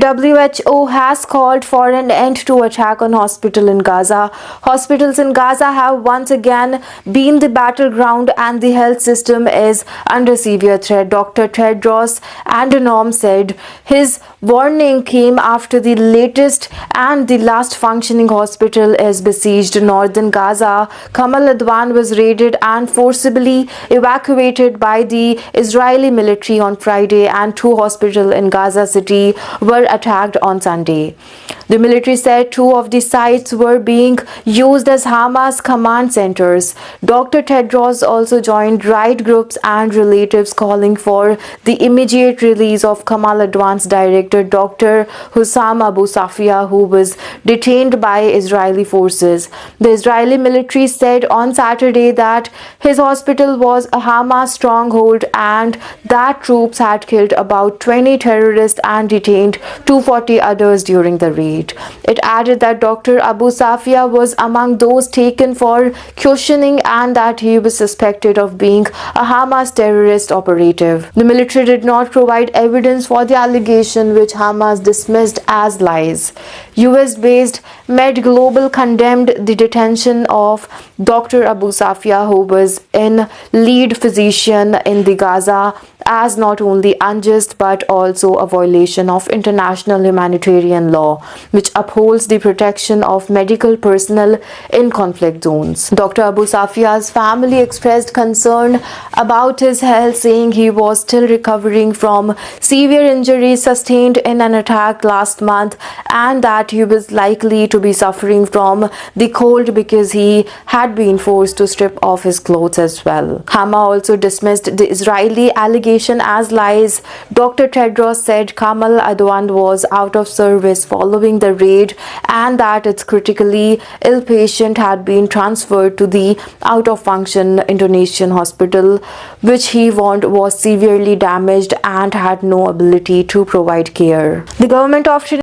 WHO has called for an end to attack on hospitals in Gaza. Hospitals in Gaza have once again been the battleground and the health system is under severe threat. Dr. Tedros Adhanom said his warning came after the latest and the last functioning hospital is besieged. Northern Gaza, Kamal Adwan was raided and forcibly evacuated by the Israeli military on Friday, and two hospitals in Gaza City were attacked on Sunday. The military said two of the sites were being used as Hamas command centers. Dr. Tedros also joined right groups and relatives calling for the immediate release of Kamal Adwan's director, Dr. Hussam Abu Safia, who was detained by Israeli forces. The Israeli military said on Saturday that his hospital was a Hamas stronghold and that troops had killed about 20 terrorists and detained 240 others during the raid. It added that Dr. Abu Safia was among those taken for questioning and that he was suspected of being a Hamas terrorist operative. The military did not provide evidence for the allegation, which Hamas dismissed as lies. US-based Med Global condemned the detention of Dr. Abu Safia, who was in lead physician in the Gaza, as not only unjust but also a violation of international humanitarian law, which upholds the protection of medical personnel in conflict zones. Dr. Abu Safia's family expressed concern about his health, saying he was still recovering from severe injuries sustained in an attack last month and that he was likely to be suffering from the cold because he had been forced to strip off his clothes as well. Hamas also dismissed the Israeli allegation as lies. Dr. Tedros said Kamal Adwan was out of service following the raid and that its critically ill patient had been transferred to the out-of-function Indonesian hospital, which he warned was severely damaged and had no ability to provide care. The government of